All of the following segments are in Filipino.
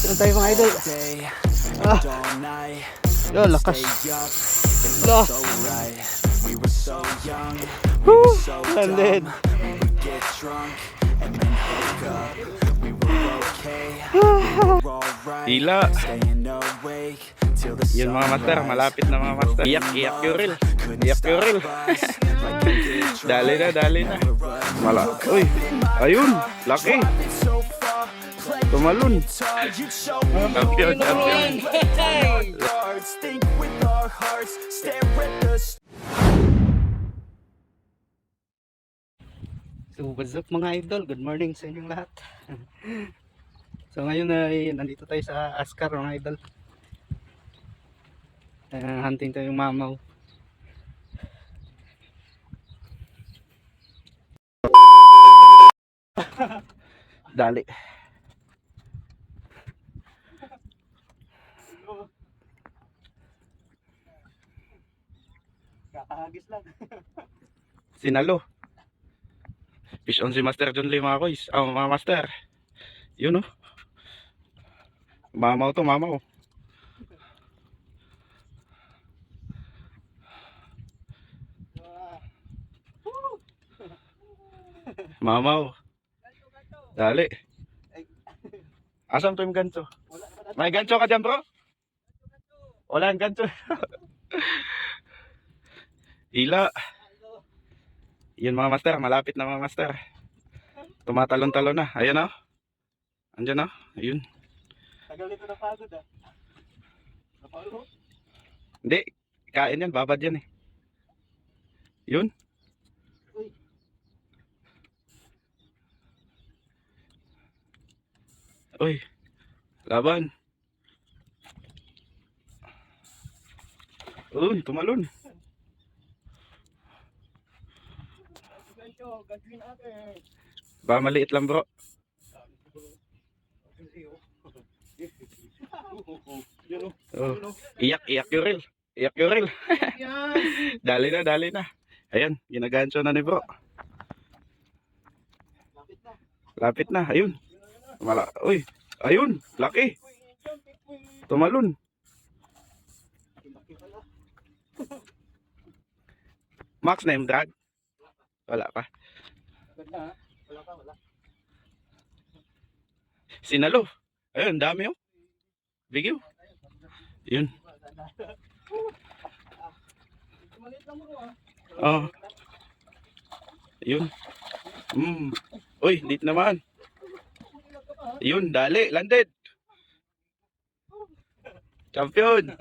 Ito tayo mga idol. Ah. Yo, lakas. Lah. Woo! Landed. Hila. Yun mga master, malapit na mga master. Iyak Yuril. Iyak Yuril. Dali na. Uy, ayun, laki. Tumalun. Champion. So what's up mga idol, good morning sa inyong lahat. So ngayon ay nandito tayo sa Askar mga idol. Hunting tayo yung mamaw. Dali. Kakahagis lang. Sinalo. Fish on si Master John Lee mga koys. Mga master. Yun oh. Mamaw to, mamaw. Mamaw. Dali. Asan to yung gancho? May gancho ka dyan bro? Wala yung gancho. Hila. Yun mga master, malapit na mga master. Tumatalon-talon na. Ayan o. Andyan o. Ayun. Tagal nito na pagod ah. Napalo? Hindi. Kain yan. Babad yan eh. Yun. Uy. Laban. Uy, tumalon. Ba maliit lang bro. Oh. Iyak Yuril. Iyak Yuril. Dali na. Ayan, ginagancho na ni bro. Lapit na, ayun. Uy, ayun, laki. Tumalon. Max na yung drag. Wala pa. Wala. Sinalo. Ayun, dami oh. Bigyo. Yun. Oh. Yun. Uy, dito naman. Yun, dali, landed. Champion.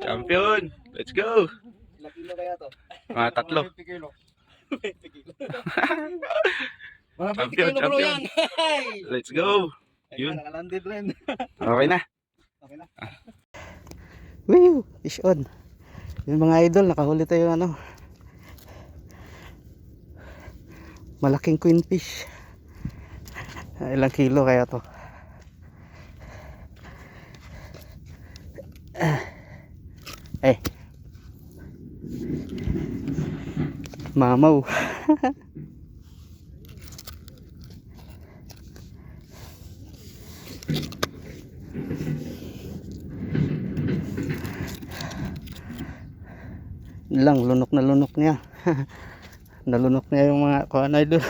Champion. Let's go. Ilang kilo kaya to? Mga 3. 20 kilo. 20 kilo. Mga 20 Champion, kilo bro champion. yan. Let's go. Yun. Yun. Nakalanded rin. Okay na. Okay na. Woo! Fish on. Yung mga idol, nakahuli tayo ano. Malaking queen fish. Ilang kilo kaya to? Eh. Mamaw. Lang lunok na lunok niya. Nalunok niya yung mga kuan idol.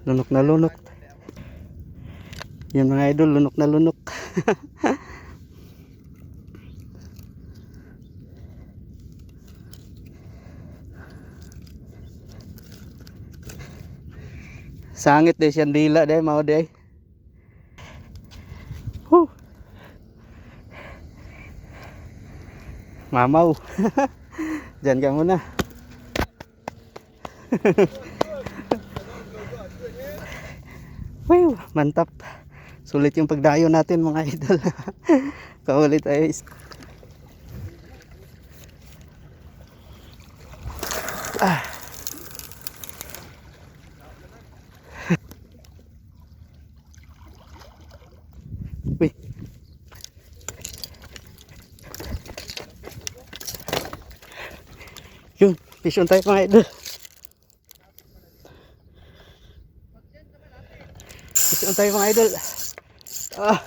Lunok na lunok. Yan mga idol, lunok na lunok. Sangit deh siyang dila deh, mau deh. Mamaw. Diyan ka muna. Wow, mantap. Sulit yung pagdayo natin mga idol. Kaulit tayo. Fish on tayo mga idol. Fish on tayo mga idol. Ah.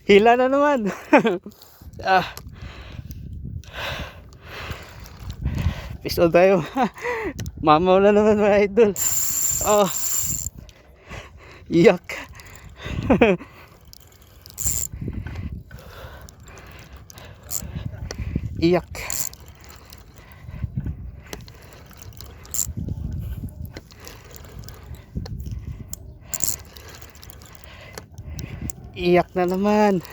Hila na naman. Ah. Fish on tayo. Mamaw na naman mga idol. Oh. Iyak. Iyak. Iyak na naman.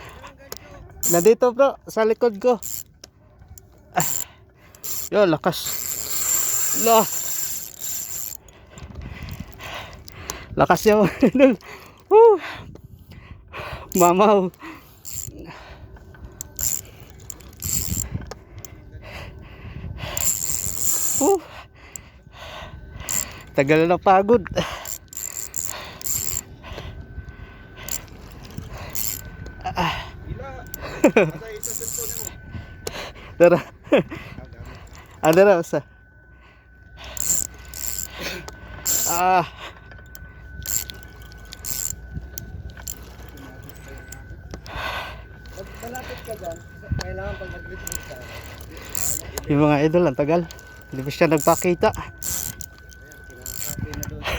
Nandito bro, sa likod ko. Ah. Yo, lakas. Lah. Lakas yan. Woo. Mamaw. Tagal na pagod. Tara. Ada na usa. Ah. Malapit ka dyan, kailangan pag nag-retreat ka. Yung mga idol, ang tagal. Hindi pa siya nagpakita. Kinakapin na doon sa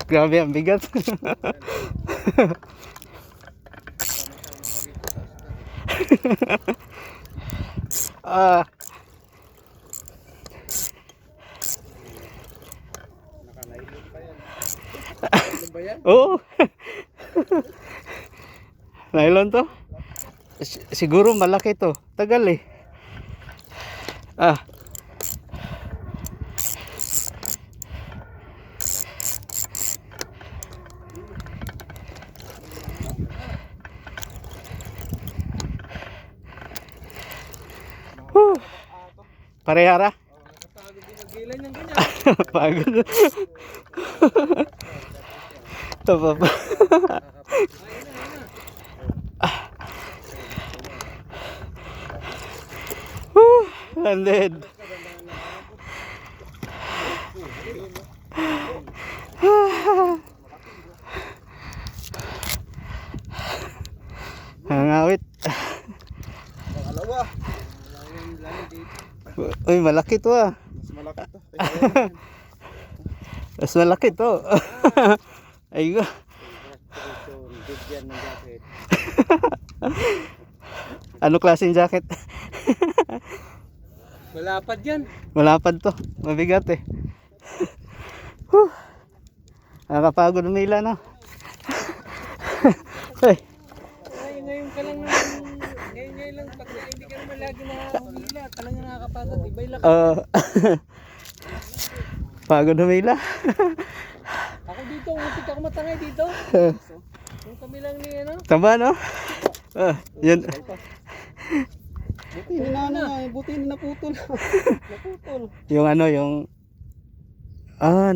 Grabe, ang bigat. Ah. nakanailin pa yan. Ano ba yan? Oo. Nylon to? Siguro malaki to. Tagal eh. Ah. Whew. Parehara? Nakapagod din mag-gilan yung ganyan. Pagod. Ito pa pa. Landed. Hangawit. Pangalawa. Uy, malaki to ah. Mas malaki to. Mas malaki to. Ayun. Bigyan ng jacket. Ano klaseng jacket? Malapad yan. Malapad to. Mabigat eh. Whew. Nakakapagod umila na. Ay. Ngayon ka lang ngayon lang pag hindi ka naman lagi nakakahumila. Talaga nakakapagod. Iba'y lakas. Pagod umila. Ako dito, umutik ako matangay dito. Yung kami lang ni ano. Tama no? Yun. Buti na, buti na naputol. Naputol. Yung ano, yung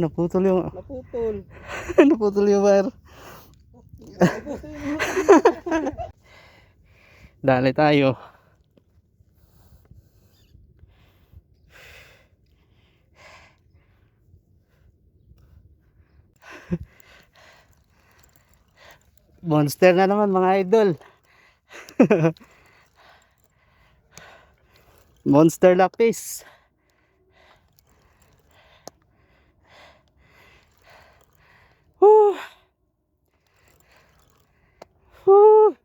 naputol yung Naputol. naputol yung wire. Dali tayo. Monster na naman mga idol. Monster lapis. Whew. Whew.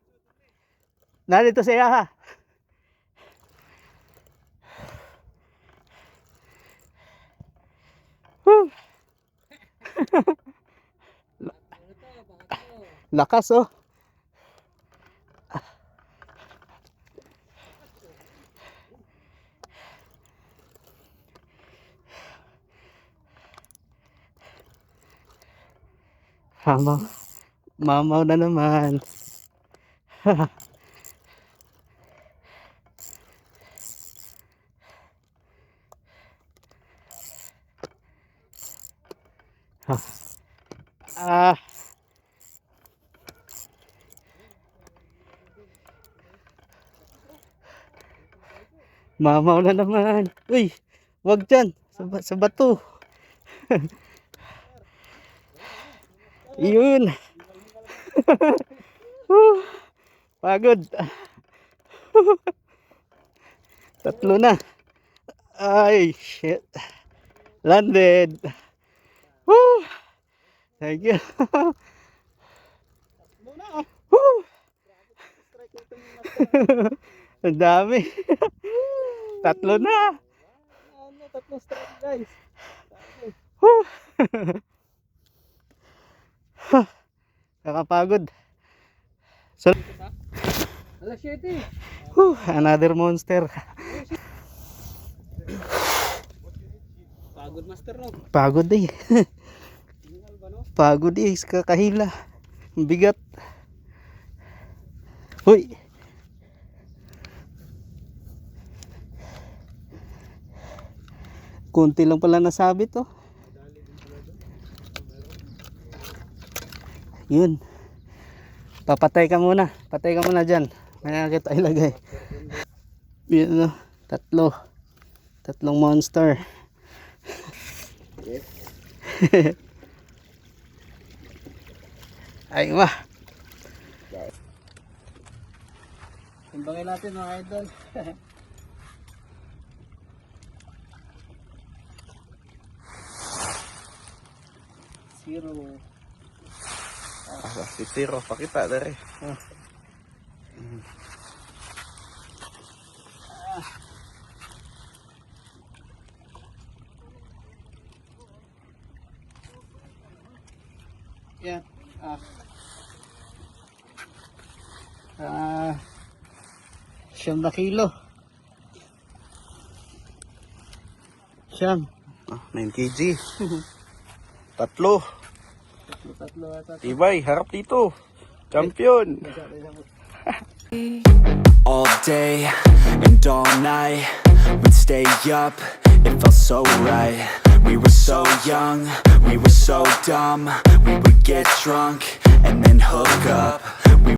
Narito siya ha. Whew. Lakas oh. Mamaw na naman. Mamaw na naman. Uy, wag dyan. Sa bato. Yun. Pagod. Tatlo na. Ay, shit. Landed. Woo! Thank you. Woo! Ang dami. Tatlo na. Tatlong strike guys. Woo! Kakapagod. So, Alas 7. another monster. Pagod master no. Pagod eh. Pagod eh. Kakahila. Ang bigat. Uy. Kunti lang pala nasabit oh. Yun. Papatay ka muna. Patay ka muna dyan. May kita ilagay. Yun oh. Tatlong monster. Ay wah. Timbangin natin mga idol. Zero. Si Tiro, pakita dari. Yan. Siyam na kilo. Siyam. 9 kg. Tatlo. Tatlo ata. Tibay, harap dito. Champion. All day and all night, we'd stay up, it felt so right. We were so young, we were so dumb. We would get drunk and then hook up.